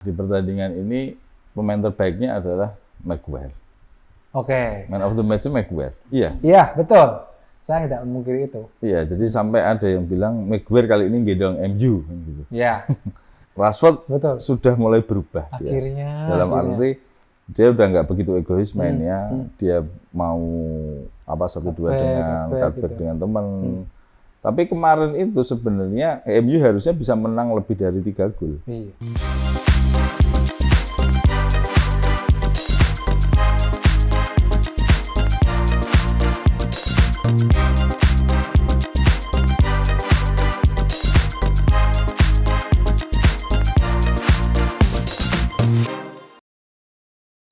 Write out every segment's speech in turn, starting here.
Di pertandingan ini pemain terbaiknya adalah Maguire. Oke. Man of the match-nya Maguire. Iya. Iya, betul. Saya tidak memungkiri itu. Iya, jadi sampai ada yang bilang Maguire kali ini gendong MU gitu. Iya. Rashford Betul. sudah mulai berubah. Akhirnya. Dalam arti dia udah nggak begitu egois mainnya. Dia mau apa satu-dua dengan cutback gitu. Dengan teman. Tapi kemarin itu sebenarnya MU harusnya bisa menang lebih dari 3 gol. Iya.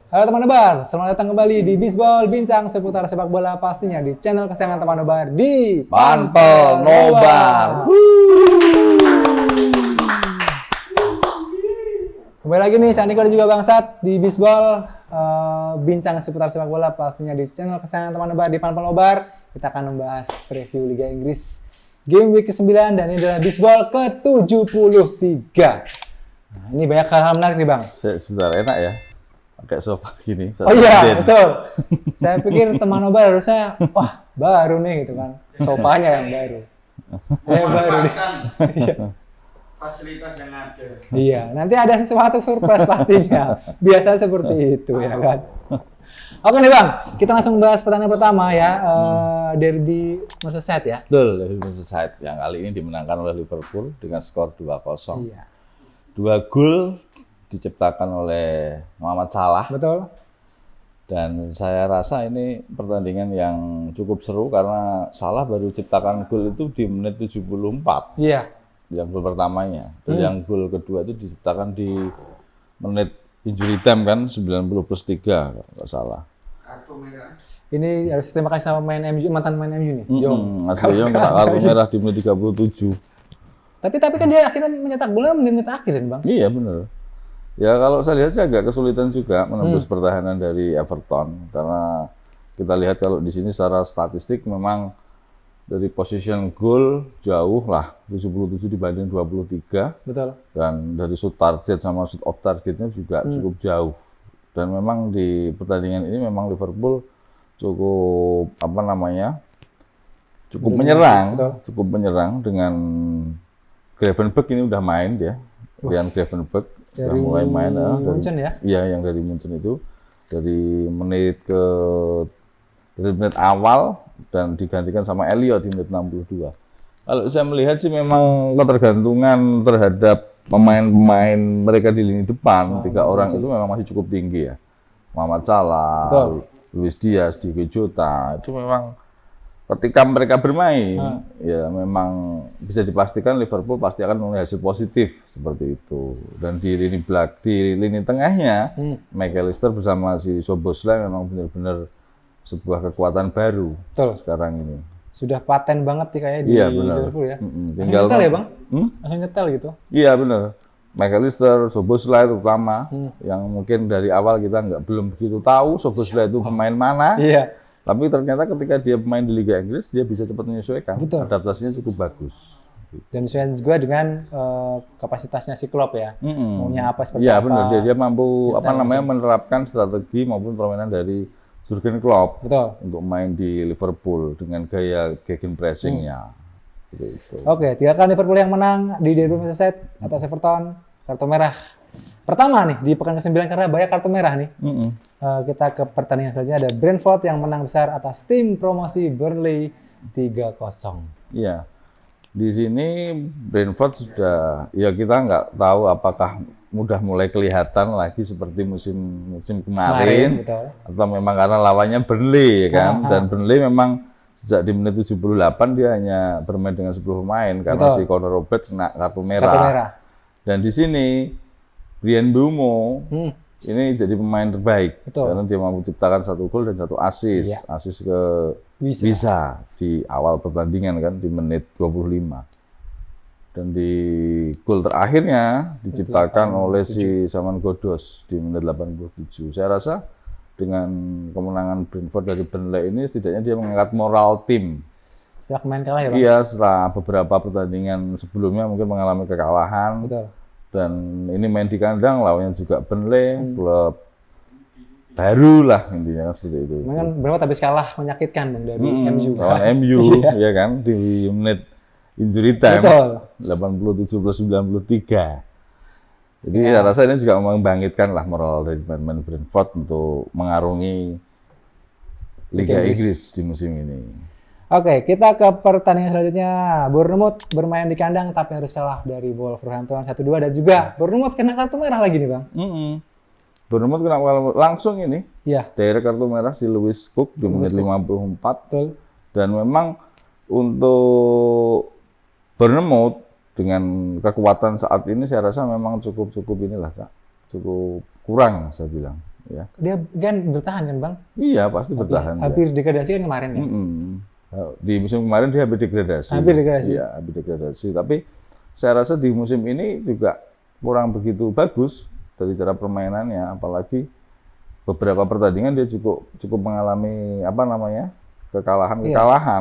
Halo teman nobar, selamat datang kembali di Bisbol, bincang seputar sepak bola pastinya di channel kesayangan teman nobar di Panpel Nobar. Kembali lagi nih, Chandiko dan juga Bangsat di Bisbol, bincang seputar sepak bola pastinya di channel kesayangan teman nobar di Panpel Nobar. Kita akan membahas preview Liga Inggris Game Week ke-9 dan ini adalah Bisbol ke-73. Nah, ini banyak hal menarik nih Bang. Sebentar, enak ya. Pakai sofa gini. Oh iya, betul. Saya pikir teman nobar harusnya, wah baru nih gitu kan. Sofanya yang baru. Baru nih. Fasilitas yang ada. Iya, nanti ada sesuatu surprise pastinya. Biasa seperti itu ya kan. Oke nih Bang, kita langsung bahas pertandingan pertama ya. Derby Merseyside ya. Betul, Derby Merseyside yang kali ini dimenangkan oleh Liverpool dengan skor 2-0. Iya. 2 gol diciptakan oleh Mohamed Salah. Betul. Dan saya rasa ini pertandingan yang cukup seru karena Salah baru ciptakan gol itu di menit 74. Iya. Yang gol pertamanya. Dan yang gol kedua itu diciptakan di menit injury time kan 90+3 kalau nggak salah. Kartu merah. Ini harus terima kasih sama mantan main MU nih. Mas Jong kena kartu merah di menit 37. Tapi kan dia akhirnya mencetak golnya menit akhir kan Bang? Iya benar. Ya kalau saya lihat sih agak kesulitan juga menembus pertahanan dari Everton karena kita lihat kalau di sini secara statistik memang dari position goal jauh lah 77 dibanding 23. Betul. Dan dari shoot target sama shoot off targetnya juga cukup jauh. Dan memang di pertandingan ini memang Liverpool cukup cukup menyerang dengan Gravenberch ini udah main dia. Ryan Gravenberch udah mulai main dari Munchen ya? Iya, yang dari Munchen itu dari menit awal dan digantikan sama Elliot di menit 62. Kalau saya melihat sih memang ketergantungan terhadap pemain-pemain mereka di lini depan, 3 orang itu memang masih cukup tinggi ya. Mohamed Salah, Luis Diaz, Diogo Jota, itu memang ketika mereka bermain, ya memang bisa dipastikan Liverpool pasti akan memiliki hasil positif seperti itu. Dan di lini tengahnya, McAllister bersama si Szoboszlai memang benar-benar sebuah kekuatan baru. Betul. Sekarang ini. Sudah paten banget nih kayaknya di Liverpool ya. Langsung nyetel ya Bang? Langsung nyetel gitu? Iya benar. McAllister, Szoboszlai terutama, yang mungkin dari awal kita belum begitu tahu Szoboszlai itu pemain mana. Iya. Tapi ternyata ketika dia bermain di Liga Inggris, dia bisa cepat menyesuaikan. Betul. Adaptasinya cukup bagus. Dan sesuai juga dengan kapasitasnya si Klopp ya. Maunya apa seperti apa. Iya benar, dia mampu menerapkan strategi maupun permainan dari Jurgen Klopp. Betul. Untuk main di Liverpool dengan gaya gegenpressing-nya. Gitu. Oke, tinggalkan Liverpool yang menang di Derby Merseyside atas Everton, kartu merah. Pertama nih di pekan ke-9 karena banyak kartu merah nih. Kita ke pertandingan selanjutnya ada Brentford yang menang besar atas tim promosi Burnley 3-0. Iya. Di sini Brentford sudah, ya kita nggak tahu apakah mudah mulai kelihatan lagi seperti musim kemarin atau memang karena lawannya Burnley kan. Dan Burnley memang sejak di menit 78 dia hanya bermain dengan 10 pemain karena si Conor Roberts kena kartu merah. Dan di sini Bryan Mbeumo ini jadi pemain terbaik karena dia mampu menciptakan 1 gol dan 1 assist. Assist ke Wisa di awal pertandingan kan di menit 25. Dan di gol terakhirnya diciptakan oleh si Saman Ghoddos di menit 87. Saya rasa dengan kemenangan Brentford dari Burnley ini setidaknya dia mengangkat moral tim. Setelah kemarin kalah ya Bang? Iya, setelah beberapa pertandingan sebelumnya mungkin mengalami kekalahan. Betul. dan ini main di kandang, lawannya juga Burnley, klub baru lah intinya kan seperti itu. Kan Brentford habis kalah menyakitkan Bang dari MU. Lawan MU ya kan di menit injury time. Betul. 87+93. Jadi saya rasa ini juga membangkitkan lah moral dari pemain Brentford untuk mengarungi Liga Inggris di musim ini. Oke, kita ke pertandingan selanjutnya. Bournemouth bermain di kandang tapi harus kalah dari Wolverhampton 1-2 dan juga Bournemouth kena kartu merah lagi nih Bang. Bournemouth kena langsung ini. Iya. Direct kartu merah si Lewis Cook di menit 54. Betul. Dan memang untuk Bournemouth dengan kekuatan saat ini saya rasa memang cukup inilah, Cak. Cukup kurang saya bilang, ya. Dia kan bertahan kan, Bang? Iya, pasti bertahan. Hampir degradasi kan kemarin ya. Di musim kemarin dia hampir degradasi. Hampir degradasi. Iya, hampir degradasi. Tapi saya rasa di musim ini juga kurang begitu bagus dari cara permainannya, apalagi beberapa pertandingan dia cukup mengalami kekalahan.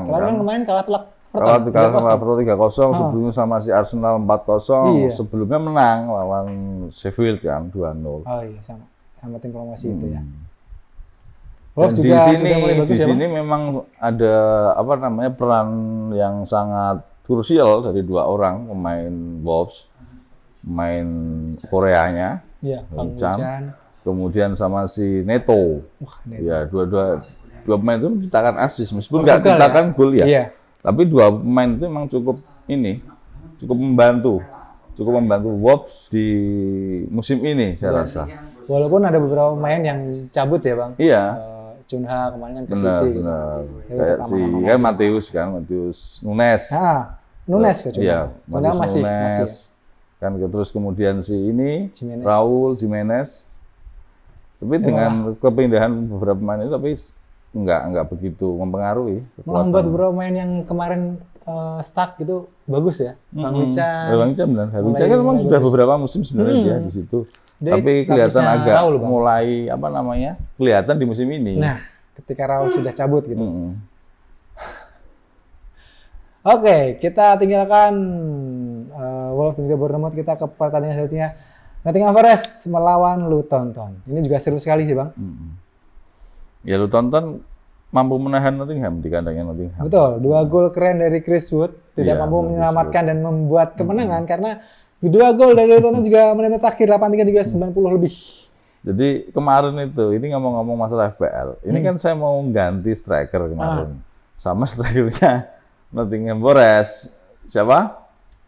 Kan kemarin kalah telak. Kalah 3-0, sebelumnya sama si Arsenal 4-0, sebelumnya menang lawan Sheffield kan 2-0. Oh iya, sama tim promosi itu ya. Dan di sini memang ada peran yang sangat krusial dari dua orang pemain Wolves, pemain Koreanya, Bang Chan. Kemudian sama si Neto. Ya, dua pemain itu menciptakan assist meskipun nggak menciptakan gol ya. Iya. Tapi dua pemain itu memang cukup membantu Wolves di musim ini saya rasa. Walaupun ada beberapa pemain yang cabut ya Bang. Iya. Cunha kemarin kan ke City. Benar. Kayak Matheus Nunes. Nunes ke Cunha. Iya, Matheus Nunes. Kan terus kemudian si ini Raul Jimenez. Tapi dengan kepindahan beberapa pemain itu tapi enggak begitu mempengaruhi. Membuat beberapa pemain yang kemarin stuck gitu bagus ya. Bang Wicca. Bang Wicca benar. Wicca kan memang sudah beberapa musim sebenarnya dia di situ. Tapi kelihatan agak mulai kelihatan di musim ini. Nah, ketika Raul sudah cabut gitu. Oke, kita tinggalkan Wolves dan juga Bournemouth, kita ke pertandingan selanjutnya. Nottingham Forest melawan Luton Town. Ini juga seru sekali sih Bang. Ya Luton Town mampu menahan Nottingham di kandangnya Nottingham. Betul, 2 gol keren dari Chris Wood tidak mampu menyelamatkan dan membuat kemenangan karena 2 gol dari Luton Town juga menit terakhir 83 juga 90 lebih. Jadi kemarin ini ngomong-ngomong masalah FPL, ini kan saya mau ganti striker kemarin. Sama strikernya Nottingham Forest. Siapa?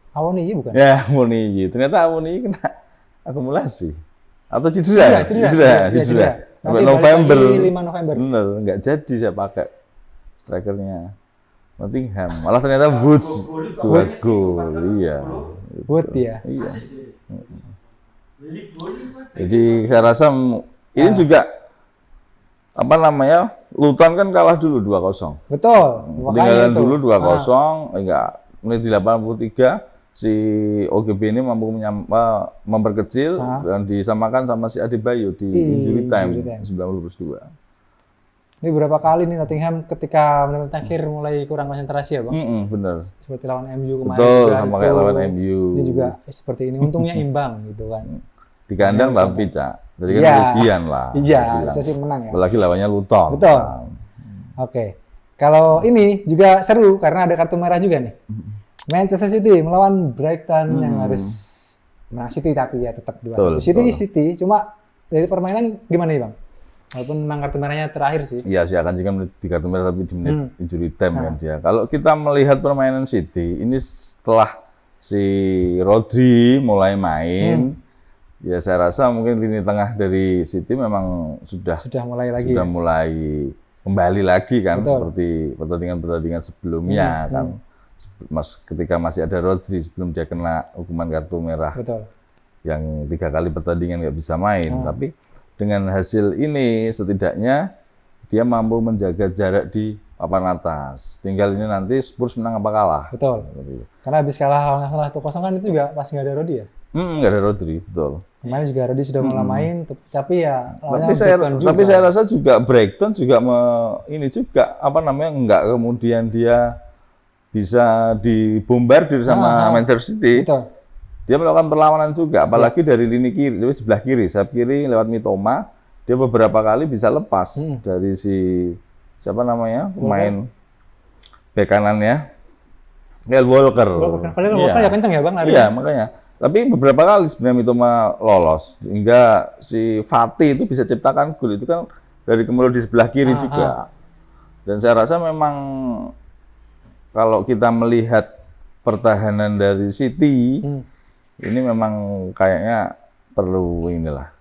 Awoniyi bukan? Ya, Awoniyi. Ternyata Awoniyi kena akumulasi. Atau cedera. Sampai November. 5 November. Bener, nggak jadi saya pakai strikernya Nottingham. Malah ternyata Woods 2 gol. Iya. Wood ya. Iya. Jadi saya rasa ini juga Luton kan kalah dulu 2-0. Betul. Ketinggalan dulu 2-0, menit di 83 si OGB ini mampu memperkecil dan disamakan sama si Adebayo di injury time 92. Ini berapa kali nih Nottingham ketika menit terakhir mulai kurang konsentrasi ya Bang? Benar. Seperti lawan MU kemarin. Betul, sama kayak lawan MU. Ini juga seperti ini, untungnya imbang gitu kan. Di kandang tapi Cak, jadi kan kerugian lah. Iya, bisa sih menang ya. Apalagi lawannya Luton. Betul. Oke. Kalau ini juga seru karena ada kartu merah juga nih. Manchester City melawan Brighton yang harus menang City tapi ya tetap 2-1. City, cuma dari permainan gimana nih Bang? Walaupun memang kartu merahnya terakhir sih. Iya sih akan juga di kartu merah tapi di menit injury time kan dia. Kalau kita melihat permainan City ini setelah si Rodri mulai main, ya saya rasa mungkin lini tengah dari City memang sudah mulai lagi. Sudah mulai kembali lagi kan seperti pertandingan-pertandingan sebelumnya kan. Ketika masih ada Rodri sebelum dia kena hukuman kartu merah. Betul. Yang 3 kali pertandingan nggak bisa main, tapi dengan hasil ini setidaknya dia mampu menjaga jarak di papan atas. Tinggal ini nanti Spurs menang apa kalah. Betul. Karena habis kalah lawan Arsenal 1-0 kan itu juga pas nggak ada Rodri ya? Nggak ada Rodri, betul. Kemarin juga Rodri sudah mulai main, tapi ya. Tapi saya rasa juga Brighton juga nggak kemudian dia bisa dibombardir sama Manchester City. Betul. dia melakukan perlawanan juga, apalagi dari lini kiri, dari sebelah kiri, sayap kiri lewat Mitoma, dia beberapa kali bisa lepas dari si siapa namanya pemain bek kanannya, Kyle Walker. Paling Walker ya kenceng ya bang lari. Iya makanya. Tapi beberapa kali sebenarnya Mitoma lolos, hingga si Fati itu bisa ciptakan gol itu kan dari kemudian di sebelah kiri juga. Dan saya rasa memang kalau kita melihat pertahanan dari City, ini memang kayaknya perlu inilah.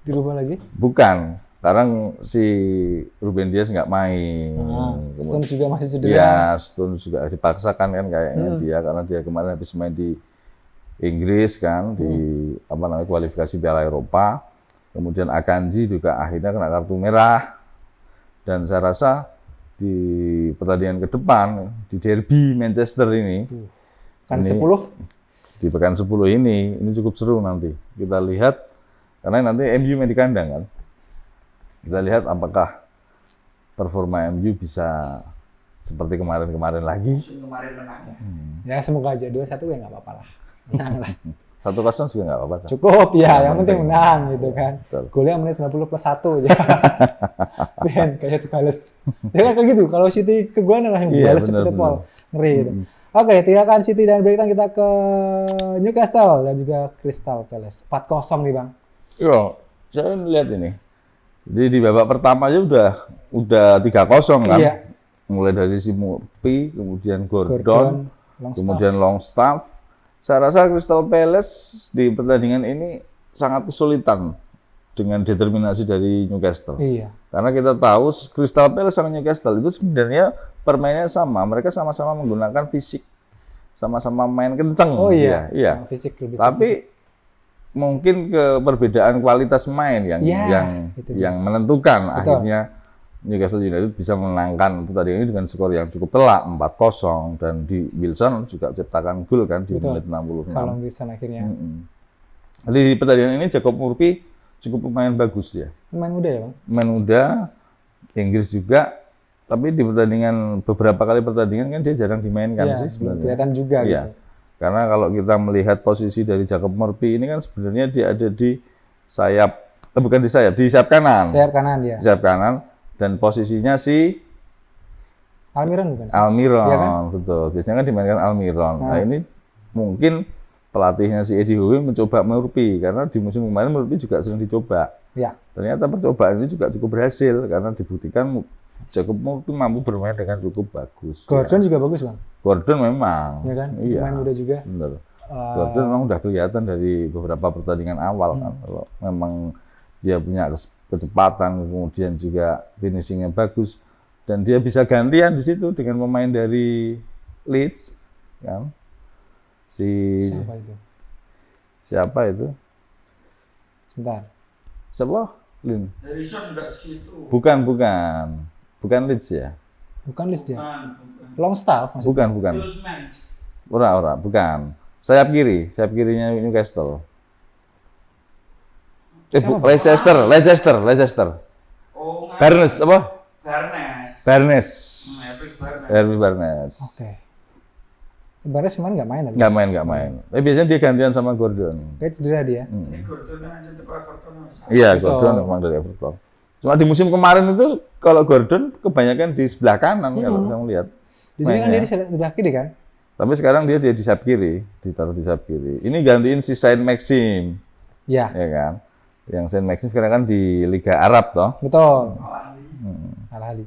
Dirubah lagi? Bukan, sekarang si Ruben Dias nggak main. Stones juga masih cedera. Iya, Stones juga dipaksakan kan kayaknya dia, karena dia kemarin habis main di Inggris kan, di apa namanya kualifikasi Piala Eropa. Kemudian Akanji juga akhirnya kena kartu merah. Dan saya rasa di pertandingan ke depan, di derby Manchester ini, kan 10? Di pekan 10 ini cukup seru nanti. Kita lihat, karena nanti MU main di kandang kan. Kita lihat apakah performa MU bisa seperti kemarin-kemarin lagi. Kemarin menang ya. Ya semoga aja 2-1 ya nggak apa-apa lah. Menang lah. 1-0 juga nggak apa-apa. Cukup ya, yang penting menang gitu kan. Betul. Golnya menit 90 plus 1 aja. Ben, kayak dibales. Ya kan kayak gitu, kalau City ke gua langsung bales seperti Paul. Ngeri gitu. Oke, tinggalkan City dan Brighton, kita ke Newcastle dan juga Crystal Palace. 4-0 nih Bang. Iya, saya lihat ini. Jadi di babak pertama aja udah 3-0 kan. Iya. Mulai dari si Murphy, kemudian Gordon, kemudian Longstaff. Saya rasa Crystal Palace di pertandingan ini sangat kesulitan dengan determinasi dari Newcastle. Iya. Karena kita tahu Crystal Palace sama Newcastle itu sebenarnya permainannya sama. Mereka sama-sama menggunakan fisik, sama-sama main kenceng. Oh iya. Iya. Fisik lebih. Tapi mungkin ke perbedaan kualitas main yang menentukan. Betul. Akhirnya Newcastle United bisa menangkan pertandingan ini dengan skor yang cukup telak 4-0, dan di Wilson juga ciptakan gol kan di menit 66. Kalau Wilson akhirnya. Jadi di pertandingan ini Jacob Murphy cukup lumayan bagus dia. Pemain muda ya Bang? Pemain muda, Inggris juga, tapi di pertandingan beberapa kali pertandingan kan dia jarang dimainkan sih sebenarnya. Kelihatan juga gitu. Karena kalau kita melihat posisi dari Jacob Murphy ini kan sebenarnya dia ada di sayap, bukan di sayap, di sayap kanan. Sayap kanan dia. Sayap kanan, dan posisinya si Almiron bukan sih? Almiron, ya kan? betul. Biasanya kan dimainkan Almiron. Nah ini mungkin pelatihnya si Eddie Howe mencoba Murphy, karena di musim kemarin Murphy juga sering dicoba. Ya. Ternyata percobaan ini juga cukup berhasil, karena dibuktikan Jacob Murphy mampu bermain dengan cukup bagus. Gordon juga bagus Bang. Gordon memang. Ya kan? Iya. Pemain muda juga. Bener. Gordon memang udah kelihatan dari beberapa pertandingan awal kan. Kalau memang dia punya kecepatan, kemudian juga finishingnya bagus, dan dia bisa gantian di situ dengan pemain dari Leeds, kan? Siapa itu? Sebentar. Siapa? Lin? Harrison enggak di situ. Bukan Leeds ya? Bukan Leeds dia. Bukan. Longstaff maksudnya. Bukan. Hillsman. Bukan. Sayap kirinya Newcastle. Leicester. Oh, Barnes apa? Barnes. Harvey Barnes. Oke. Barnes kemarin nggak main tapi? Nggak main. Tapi biasanya dia gantian sama Gordon. Kayak cedera dia. Gordon kan aja untuk Everton. Iya, Gordon memang dari Everton. Cuma di musim kemarin itu kalau Gordon kebanyakan di sebelah kanan kalau saya melihat. Di sini kan dia di sebelah kiri kan? Tapi sekarang dia di sayap kiri, ditaruh di sayap kiri. Ini gantiin si Saint Maxim. Iya. Ya kan? Yang Saint Maxim sekarang kan di Liga Arab toh. Betul. Al-Ahly.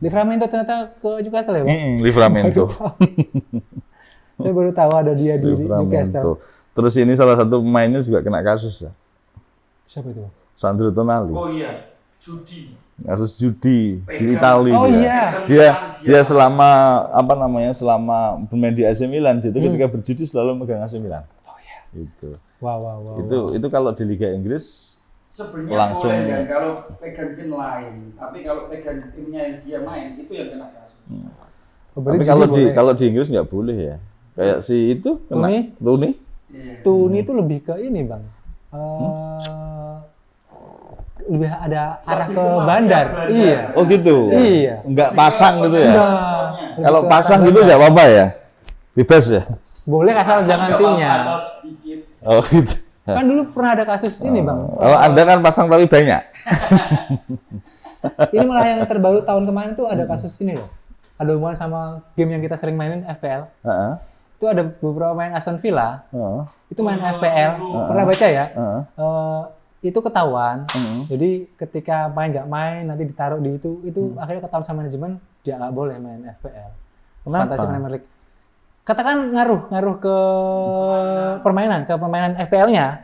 Livramento ternyata ke Newcastle ya, Bang? Livramento. Saya baru tahu ada dia di Newcastle. Terus ini salah satu pemainnya juga kena kasus ya. Siapa itu? Sandro Tonali. Oh iya, judi. Kasus judi di Italia. Oh iya. Dia selama selama bermain di AC Milan, dia itu ketika berjudi selalu megang AC Milan. Oh iya. Itu. Wow. Itu kalau di Liga Inggris sebenarnya langsung boleh kan kalau pegang tim lain, tapi kalau pegang timnya yang dia main itu yang kena kasus. Tapi kalau di Inggris nggak boleh ya. Kayak si itu kena Tuni. Tuni itu lebih ke ini Bang. Lebih ada arah ke bandar. Iya. Oh gitu. Iya. Enggak pasang gitu ya. Enggak. Kalau pasang gitu nggak apa-apa ya. Bebas ya. Boleh asal jangan timnya. Asal sedikit. Oh gitu. Kan dulu pernah ada kasus ini Bang. Kalau Anda kan pasang tapi banyak. Ini malah yang terbaru tahun kemarin tuh ada kasus ini loh. Ada hubungan sama game yang kita sering mainin FPL. Heeh. Itu ada beberapa main Aston Villa. Heeh. Itu main FPL. Pernah baca ya? Heeh. Itu ketahuan. Jadi ketika main nggak main nanti ditaruh di itu akhirnya ketahuan sama manajemen dia nggak boleh main FPL. Kenapa? Fantasy Premier League. Katakan ngaruh ke permainan FPL-nya.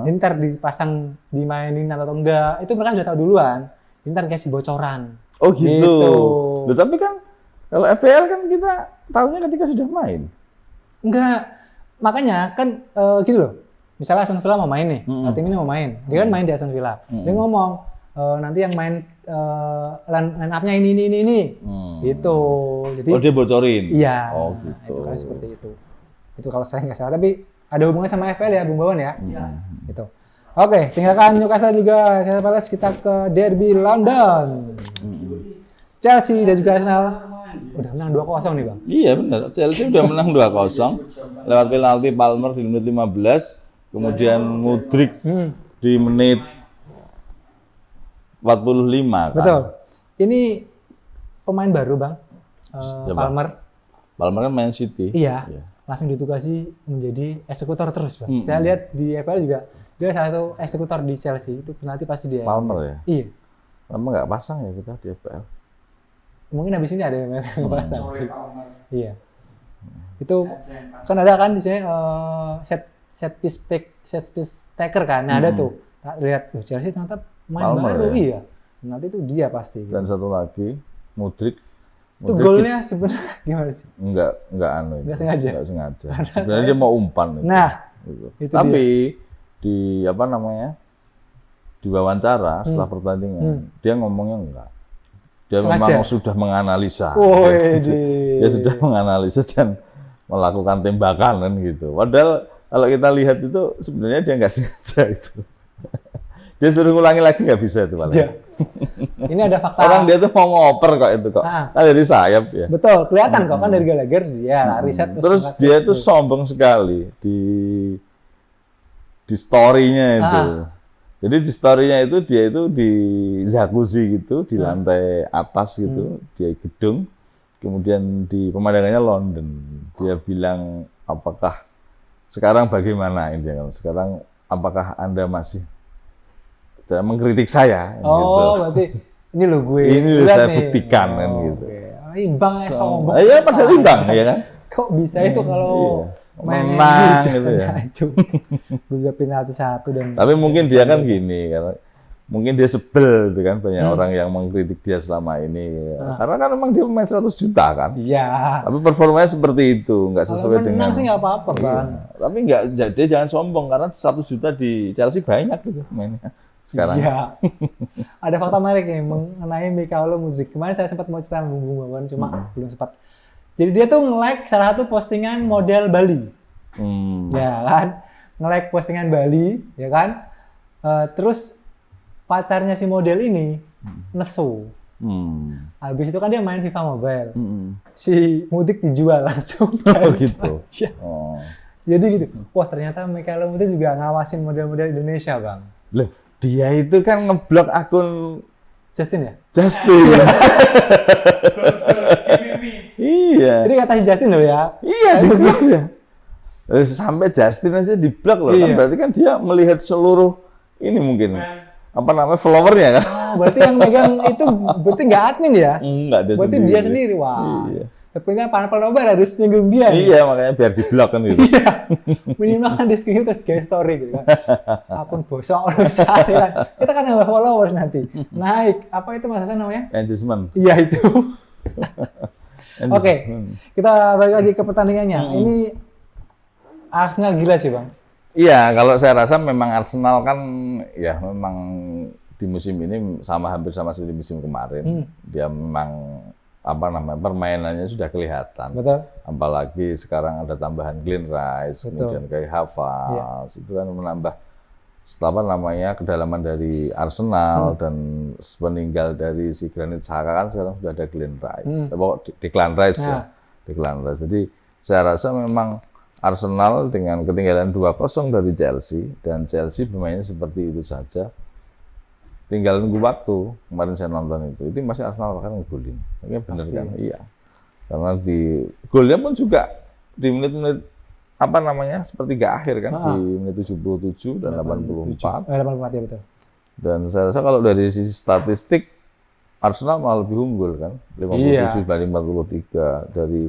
Ntar dipasang dimainin atau enggak, itu mereka sudah tahu duluan. Ntar kasih bocoran. Oh gitu. Loh, tapi kan kalau FPL kan kita tahunya ketika sudah main. Enggak. Makanya kan gini loh. Misalnya Aston Villa mau main nih, tim ini mau main. Dia kan main di Aston Villa. Dia ngomong nanti yang main line up-nya ini. Gitu. Jadi Oh dia bocorin. iya. Oh gitu. Itu kan seperti itu. Itu kalau saya nggak salah. Tapi ada hubungannya sama FPL ya, Bung Bawan ya. Gitu. Oke, tinggalkan Newcastle juga. Crystal Palace, kita ke Derby London. Chelsea dan juga Arsenal udah menang 2-0 nih, Bang. Iya benar. Chelsea udah menang 2-0 lewat penalti Palmer di menit 15, kemudian Mudryk di menit 45 kan. Betul. Ini pemain baru, Bang. Palmer. Palmer kan main City. Iya. Langsung ditugasi menjadi eksekutor terus, Bang. Saya lihat di FPL juga dia salah satu eksekutor di Chelsea. Itu penalti pasti dia. Palmer ya. Iya. Lama nggak pasang ya kita di FPL. Mungkin habis ini ada yang pasang. Sore Palmer. Iya. Itu kan ada kan di sini set piece taker kan. Nah, ada tuh. Lihat Chelsea ternyata main Palmer, baru ya? Iya. Nanti itu dia pasti. Dan satu lagi Mudryk. Itu golnya sebenarnya gimana sih? Enggak anu. Nggak sengaja? Nggak sengaja. Sebenarnya dia mau umpan. Nah, Gitu. itu Tapi di apa namanya? Di wawancara setelah pertandingan, dia ngomongnya enggak. Dia Sengaja? memang sudah menganalisa. Oh, dia sudah menganalisa dan melakukan tembakan kan gitu. Padahal kalau kita lihat itu sebenarnya dia nggak sengaja itu. Dia suruh ngulangi lagi nggak bisa itu malah. Iya. Ini ada fakta. Orang dia tuh mau ngoper kok itu kok. Kan dari sayap ya. Betul, kelihatan kok kan dari Gallagher dia riset Terus dia itu sombong sekali di story-nya itu. Jadi di story-nya itu dia itu di jacuzzi gitu, di lantai atas gitu, di gedung. Kemudian di pemandangannya London. Dia bilang, apakah sekarang bagaimana ini? Sekarang apakah Anda masih mengkritik saya? Oh, gitu. berarti ini lo gue. Ini lihat saya nih. buktikan kan gitu. Imbang sombong. Iya, padahal imbang ya kan? Kok bisa itu kalau main menang gitu ya. Itu. Gue juga penalti 1 dan Tapi mungkin dia kan gini, karena mungkin dia sebel gitu kan banyak orang yang mengkritik dia selama ini. Karena kan memang dia main 100 juta kan. iya. Tapi performanya seperti itu, nggak sesuai Kalau dengan. menang sih nggak apa-apa, Bang. Tapi nggak, dia jangan sombong karena 100 juta di Chelsea banyak gitu mainnya sekarang. Iya. Ada fakta menarik nih mengenai Mykhailo Mudryk. Kemarin saya sempat mau cerita sama Bung Bawan, cuma belum sempat. Jadi dia tuh nge-like salah satu postingan model Bali. Ya kan? Nge-like postingan Bali, ya kan? Terus pacarnya si model ini nesu. Habis itu kan dia main FIFA Mobile. Si Mudryk dijual langsung. Oh gitu. Iya. Oh. Jadi gitu. Wah, ternyata Mykhailo Mudryk juga ngawasin model-model Indonesia, Bang. Loh, dia itu kan ngeblok akun Justin ya? Justin. Iya. Jadi kata si Justin loh ya. Iya juga ya. Sampai Justin aja diblok loh kan, berarti kan dia melihat seluruh ini mungkin apa namanya followernya kan? Oh, berarti yang megang itu berarti nggak admin ya? Enggak, dia berarti sendiri. dia sendiri, wah. Iya. Sepertinya panel nobar harus nyinggung dia. Nih. Iya, makanya biar diblok kan gitu. Iya. Minimal kan di screen terus guys story gitu kan. Akun bosok misalnya kan. Kita kan nambah followers nanti. Naik. Apa itu Mas Hasan namanya? Engagement. Iya itu. Oke. Kita balik lagi ke pertandingannya. Ini Arsenal gila sih, Bang. Iya, kalau saya rasa memang Arsenal kan ya memang di musim ini hampir sama seperti musim kemarin. Dia memang apa namanya permainannya sudah kelihatan. Betul. Apalagi sekarang ada tambahan Glenn Rice, kemudian kayak Havertz, itu kan menambah apa namanya kedalaman dari Arsenal dan sepeninggal dari si Granit Xhaka kan sekarang sudah ada Glenn Rice, Declan Rice ya, Declan Rice. Jadi saya rasa memang Arsenal dengan ketinggalan 2-0 dari Chelsea dan Chelsea bermainnya seperti itu saja. Tinggal nunggu waktu. Kemarin saya nonton itu masih Arsenal bahkan ngegolin. Ini benar kan? Iya. Karena di golnya pun juga di menit-menit sepertiga akhir kan di menit 77 dan 84. 84 ya betul. Dan saya rasa kalau dari sisi statistik Arsenal malah lebih unggul kan. 57 dari 43 dari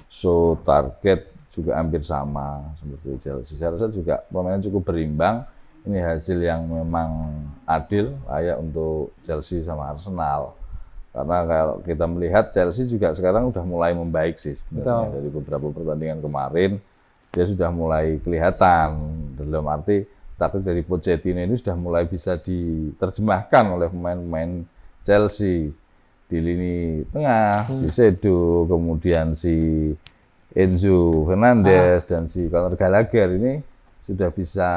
show target juga hampir sama seperti Chelsea. Saya rasa juga permainan cukup berimbang. Ini hasil yang memang adil, layak untuk Chelsea sama Arsenal. Karena kalau kita melihat Chelsea juga sekarang udah mulai membaik sih sebenarnya. Dari beberapa pertandingan kemarin dia sudah mulai kelihatan, dalam arti taktik dari Pochettino ini sudah mulai bisa diterjemahkan oleh pemain-pemain Chelsea di lini tengah, si Sedo, kemudian si Enzo Fernandez dan si Conor Gallagher ini sudah bisa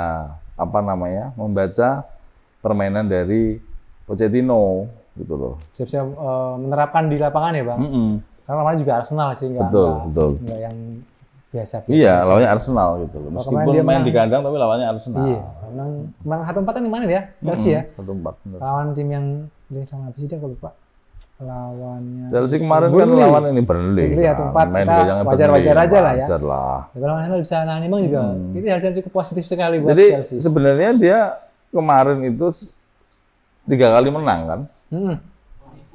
membaca permainan dari Pochettino gitu loh. Siap-siap menerapkan di lapangan ya Bang. Karena lawannya juga Arsenal sih, nggak yang biasa. Iya, lawannya Arsenal gitu loh. Meskipun dia main di kandang tapi lawannya Arsenal. Iya, menang 1-4 kan kemarin ya, Chelsea ya. 1-4. Lawan tim yang sama apa sih dia kalau lupa. Lawannya Chelsea kemarin kan lawan ini Burnley. Ya, 1-4 kita wajar-wajar aja lah ya. Wajar lah. Kalau Arsenal bisa nahan imbang juga. Itu hal yang cukup positif sekali buat Chelsea. Jadi sebenarnya dia kemarin itu 3 kali menang kan.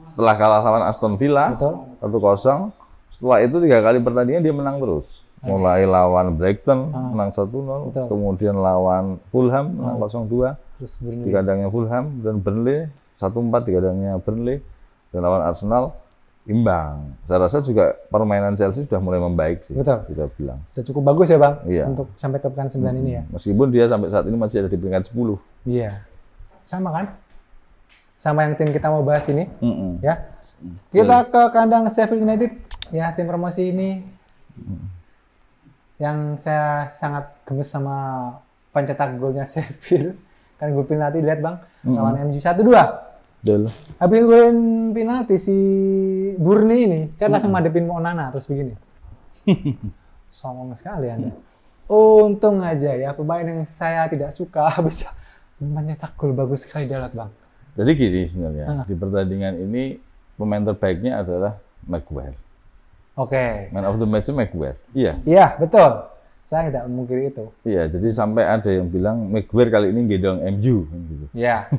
Setelah kalah lawan Aston Villa 1-0, setelah itu 3 kali pertandingan dia menang terus. Mulai lawan Brighton menang 1-0, kemudian lawan Fulham menang 0-2 di kandangnya Fulham, dan Burnley 1-4 di kandangnya Burnley, dan lawan Arsenal imbang. Saya rasa juga permainan Chelsea sudah mulai membaik sih. Kita bilang. Sudah cukup bagus ya Bang, iya, untuk sampai ke pekan 9 ini ya. Meskipun dia sampai saat ini masih ada di peringkat 10. Iya. Sama kan? Sama yang tim kita mau bahas ini. Ya. Kita ke kandang Sheffield United ya, tim promosi ini. Yang saya sangat gemes sama pencetak golnya Sheffield. Kan gol penalti lihat Bang, lawan MU 1-2. Habis golin penalti si Burni ini kan langsung madepin Onana terus begini. Songong sekali Anda. Untung aja ya pemain yang saya tidak suka bisa mencetak gol bagus sekali dalat Bang. Jadi gini sebenarnya, di pertandingan ini pemain terbaiknya adalah Maguire. Oke. Man of the match Maguire. Iya. Iya, betul. Saya tidak memungkiri itu. Iya, jadi sampai ada yang bilang Maguire kali ini gendong MU gitu. Iya.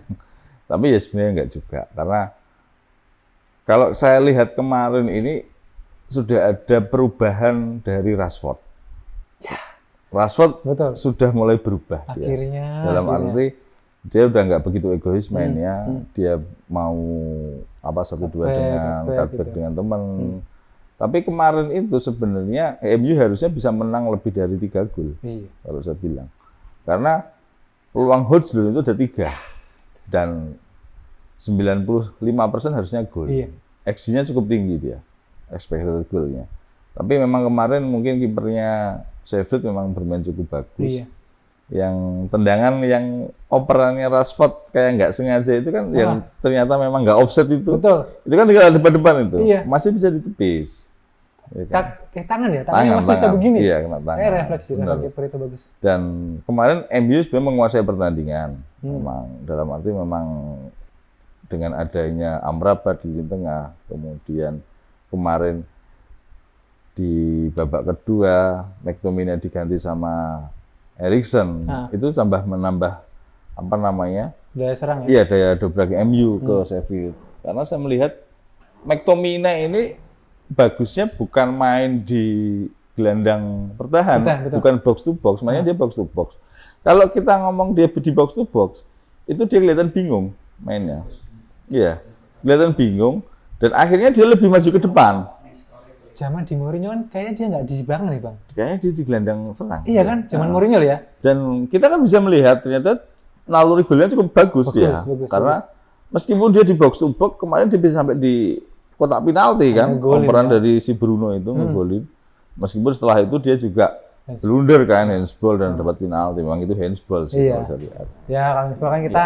Tapi ya sebenarnya enggak juga, karena kalau saya lihat kemarin ini sudah ada perubahan dari Rashford. Ya. Rashford sudah mulai berubah. Akhirnya. Dalam arti dia udah nggak begitu egois mainnya, dia mau 1-2 dengan cutback dengan teman. Tapi kemarin itu sebenarnya MU harusnya bisa menang lebih dari 3 gol. Kalau saya bilang. Karena peluang Hudson itu ada 3. Dan 95% harusnya gol. XG-nya cukup tinggi dia. Expected goal-nya. Tapi memang kemarin mungkin kipernya Sheffield memang bermain cukup bagus. Yang tendangan yang operannya Rashford kayak nggak sengaja itu kan yang ternyata memang nggak offset itu. Itu kan tinggal depan-depan itu. Masih bisa ditepis. Ya kan? Tangan ya? Tangannya masih bisa begini? Iya, kena tangan. Refleksi kiper itu bagus. Dan kemarin MU sebenarnya menguasai pertandingan. Memang dalam arti memang dengan adanya Amrabat di lini tengah, kemudian kemarin di babak kedua McTominay diganti sama Eriksen, itu tambah menambah daya serang ya? Iya, daya dobrak MU ke Sheffield. Karena saya melihat McTominay ini bagusnya bukan main di gelandang bertahan, bukan box to box, mainnya dia box to box. Kalau kita ngomong dia di box to box, itu dia kelihatan bingung mainnya. Iya, kelihatan bingung, dan akhirnya dia lebih maju ke depan. Zaman di Mourinho kan kayaknya dia nggak di belakang nih Bang. Kayaknya dia di gelandang serang. Iya kan, zaman Mourinho ya. Dan kita kan bisa melihat ternyata naluri golnya cukup bagus dia. Karena meskipun dia di box to box, kemarin dia bisa sampai di kotak penalti kan, operan dari si Bruno itu ngegolin. Meskipun setelah itu dia juga blunder kan, handsball dan dapat penalti. Memang itu handsball sih kalau saya lihat. Ya kalau kan kita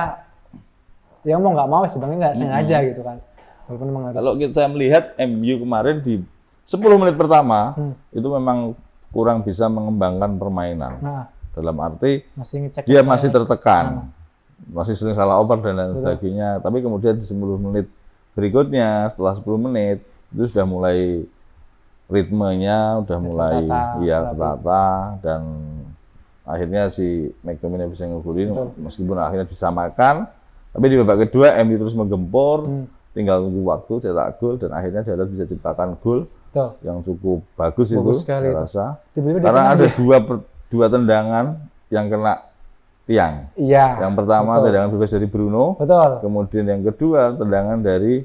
ya mau nggak mau sebenarnya nggak sengaja gitu kan. Walaupun memang harus. Kalau saya melihat MU kemarin di 10 menit pertama itu memang kurang bisa mengembangkan permainan. Nah, Dalam arti masih ngecek. dia masih tertekan, masih sering salah oper dan lain sebagainya. Tapi kemudian di 10 menit berikutnya, setelah 10 menit itu sudah mulai ritmenya udah mulai tertata dan akhirnya si McTominay bisa ngegolin meskipun akhirnya disamakan. Tapi di babak kedua MU terus menggempur, tinggal tunggu waktu cetak gol dan akhirnya Dalot bisa ciptakan gol yang cukup bagus itu saya rasa. Karena ada dua tendangan yang kena tiang. Iya. Yang pertama tendangan bebas dari Bruno. Betul. Kemudian yang kedua tendangan dari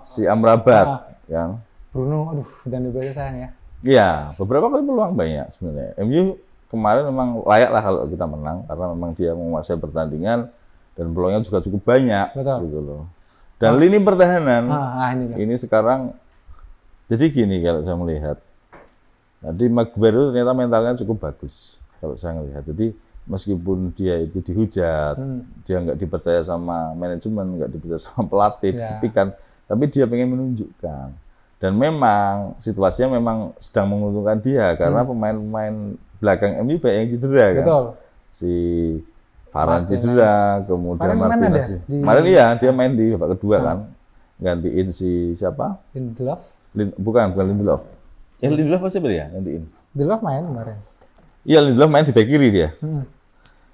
si Amrabat. Yang Bruno, aduh, dan bebasnya sayang ya. Iya, beberapa kali peluang banyak sebenarnya. MU kemarin memang layak lah kalau kita menang karena memang dia menguasai pertandingan dan peluangnya juga cukup banyak. Betul. Gitu loh. Dan lini pertahanan ini sekarang jadi gini kalau saya melihat. Jadi Maguire itu ternyata mentalnya cukup bagus kalau saya melihat. Jadi meskipun dia itu dihujat, dia nggak dipercaya sama manajemen, nggak dipercaya sama pelatih, ditepikan, tapi dia pengen menunjukkan. Dan memang situasinya memang sedang menguntungkan dia karena pemain-pemain belakang MU banyak yang cedera kan. Betul. Si Varane cedera, kemudian Martinez. Kemarin iya dia main di babak kedua kan, gantiin si siapa? Lindelof. Bukan Lindelof. Lindelof apa siapa dia gantiin? Lindelof main kemarin. Iya Lindelof main di bek kiri dia.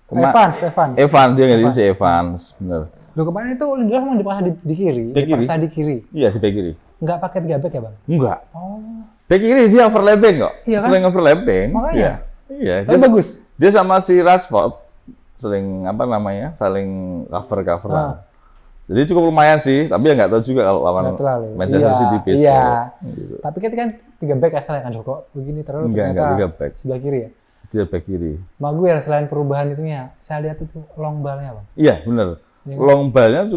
Evans dia gantiin si Evans, benar. Loh kemarin itu Lindelof memang dipaksa di kiri, dipaksa di kiri. Iya di bek kiri. Enggak pakai 3 back ya bang? Enggak. Oh. Bek kiri dia overlapping kok. Iya kan? Sering overlapping. Makanya. Iya. Tapi bagus. Dia sama si Rashford sering saling cover-coveran. Jadi cukup lumayan sih, tapi ya nggak tahu juga kalau lawan Manchester City besok. Iya. Gitu. Tapi kita kan 3 back asalnya kan kok begini terus enggak 3 back. Sebelah kiri ya? Dia back kiri. Maguire selain perubahan itunya, saya lihat itu long ball-nya bang. Iya benar. Ya, long ball-nya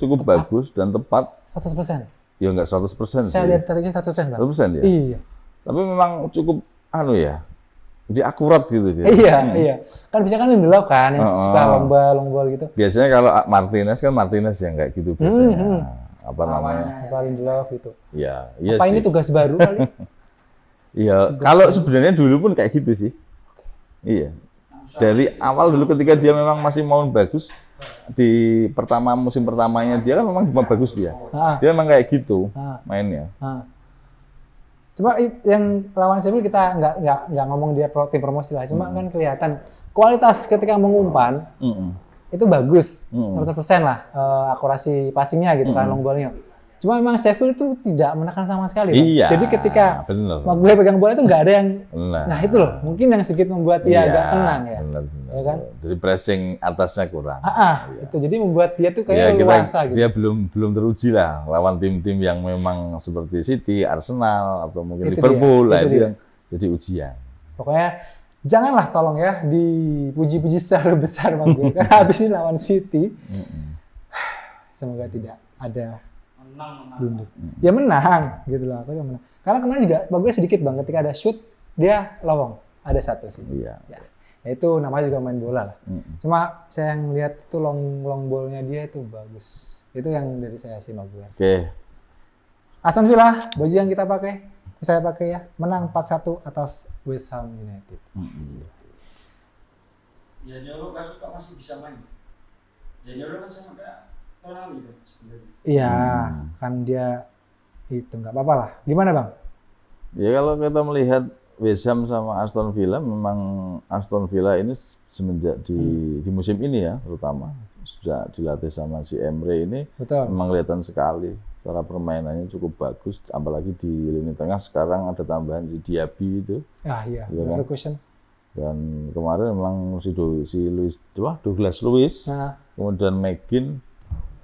cukup bagus dan tepat. 100%. Ya nggak 100% Saya lihat tadi 100% bang. 100% ya? Iya. Tapi memang cukup ya. Jadi akurat gitu dia. Iya. Kan biasanya kan Lindelof kan yang suka long ball gitu. Biasanya kalau Martinez yang kayak gitu biasanya. Apa namanya? Lindelof itu. Iya apa sih. ini tugas baru kali? Iya, kalau sebenarnya dulu pun kayak gitu sih. Iya. Dari awal dulu ketika dia memang masih mau bagus di musim pertamanya dia kan memang bagus dia. Dia memang kayak gitu mainnya. Cuma yang lawan Sheffield kita nggak ngomong dia tim promosi lah. Cuma kan kelihatan kualitas ketika mengumpan itu bagus, 100% lah akurasi passingnya gitu kan long ball-nya. Cuma memang Sheffield itu tidak menekan sama sekali. Iya. Jadi ketika Maguire pegang bola itu nggak ada yang, nah itu loh mungkin yang sedikit membuat dia agak tenang ya. Benar. Ya kan? Jadi pressing atasnya kurang. Itu jadi membuat dia tuh kayak luasa gitu. Dia belum teruji lah lawan tim-tim yang memang seperti City, Arsenal atau mungkin itu Liverpool lah itu yang jadi ujian. Pokoknya janganlah tolong ya dipuji-puji terlalu besar Maguire. Karena habis ini lawan City. Semoga tidak ada blunder. Ya menang gitu loh, aku yang menang. Karena kemarin juga bagusnya sedikit bang, ketika ada shoot dia lowong, ada satu sih. Iya. Ya itu namanya juga main bola lah. Cuma saya yang lihat itu long ball-nya dia itu bagus. Itu yang dari saya sih Maguire. Oke. Aston Villa, baju yang kita pakai, saya pakai ya, menang 4-1 atas West Ham United. Zaniolo kasus masih bisa main. Zaniolo kan sama kayak Tonali kan sebenarnya. Iya, kan dia itu nggak apa-apa lah. Gimana bang? Ya kalau kita melihat West Ham sama Aston Villa, memang Aston Villa ini semenjak di musim ini ya, terutama sudah dilatih sama si Emre ini, memang kelihatan sekali cara permainannya cukup bagus, apalagi di lini tengah sekarang ada tambahan si Diaby itu. Iya, kan? Dan kemarin memang si Douglas Luiz, kemudian McGinn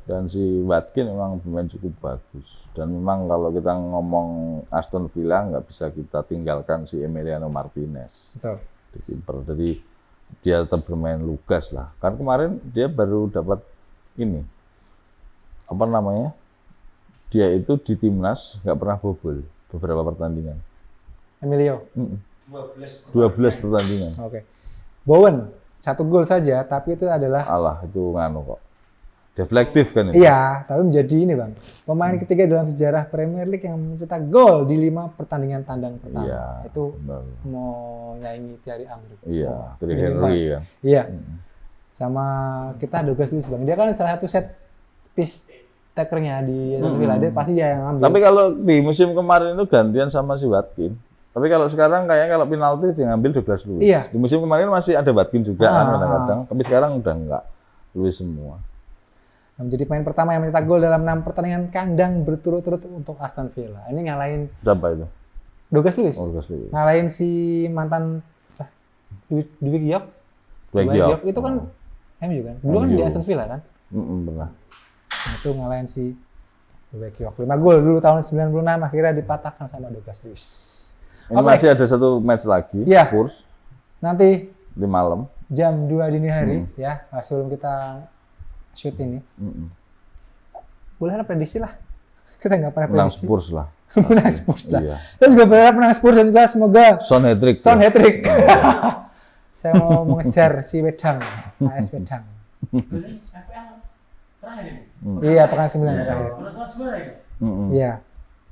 dan si Watkins memang pemain cukup bagus. Dan memang kalau kita ngomong Aston Villa nggak bisa kita tinggalkan si Emiliano Martinez. Betul. Di kiper. Jadi dia tetap bermain lugas lah. Kan kemarin dia baru dapat ini apa namanya? Dia itu di timnas nggak pernah bobol beberapa pertandingan. Emilio. 12 pertandingan. Oke. Bowen 1 gol saja, tapi itu adalah itu nganu kok. Deflektif kan itu? Iya, tapi menjadi ini Bang, pemain ketiga dalam sejarah Premier League yang mencetak gol di 5 pertandingan tandang pertama. Iya, Itu benar. mau nyaingi Thierry Henry. Iya, Wah, Thierry ini Henry Bang. kan. Iya. Sama kita Douglas Luiz Bang. Dia kan salah satu set piece takernya di Aston Villa. Dia pasti dia yang ambil. Tapi kalau di musim kemarin itu gantian sama si Watkins. Tapi kalau sekarang kayaknya kalau penalti dia ngambil Douglas Luiz. Iya. Di musim kemarin masih ada Watkins juga kan Ah. kadang-kadang. Tapi sekarang udah enggak. Luiz semua. Menjadi pemain pertama yang mencetak gol dalam 6 pertandingan kandang berturut-turut untuk Aston Villa. Ini ngalahin Berapa itu? Douglas Luiz. Douglas Luiz. Ngalahin si mantan Dwight York. Dwight York York. itu kan MU kan. Dulu kan MU. di Aston Villa kan. Benar. Nah, itu ngalahin si Dwight York. 5 gol dulu tahun 96 akhirnya dipatahkan sama Douglas Luiz. Ini Oke. masih ada satu match lagi, Iya. Spurs Nanti di malam. jam 2 dini hari ya, sebelum kita shoot ini. Boleh ada prediksi lah. Kita nggak pernah Menang prediksi. Spurs lah. Menang Spurs lah. Iya. Kita juga berharap menang Spurs dan juga semoga Son hat-trick. Son hat-trick. Saya mau mengejar si Wedang, AS Wedang. Ini sampai yang terakhir ini. Iya, pekan 9 terakhir. Penonton juara ya. Iya.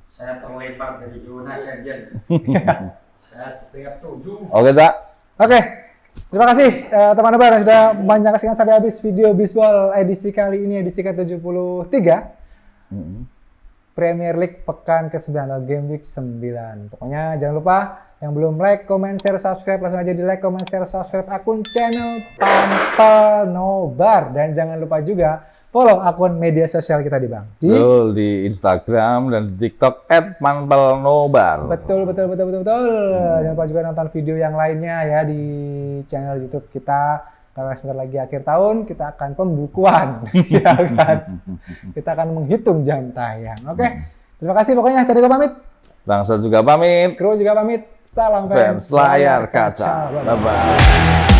Saya terlempar dari zona champion. Saya peringkat 7. Oke, Tak. Oke. Terima kasih teman Nobar yang sudah menyaksikan sampai habis video Bisbol edisi kali ini, edisi ke-73. Premier League pekan ke-9 atau Game Week 9. Pokoknya jangan lupa yang belum like, comment, share, subscribe, langsung aja di like, comment, share, subscribe akun channel Panpel Nobar. Dan jangan lupa juga follow akun media sosial kita di Bang. Betul, di Instagram dan di TikTok @manpelnobar. Betul. Jangan lupa juga nonton video yang lainnya ya di channel YouTube kita. Karena sebentar lagi akhir tahun kita akan pembukuan, ya kan? Kita akan menghitung jam tayang. Oke, terima kasih pokoknya. Jadi gue pamit, Bangsa juga pamit. kru juga pamit. Salam Fans layar kaca. Bye-bye.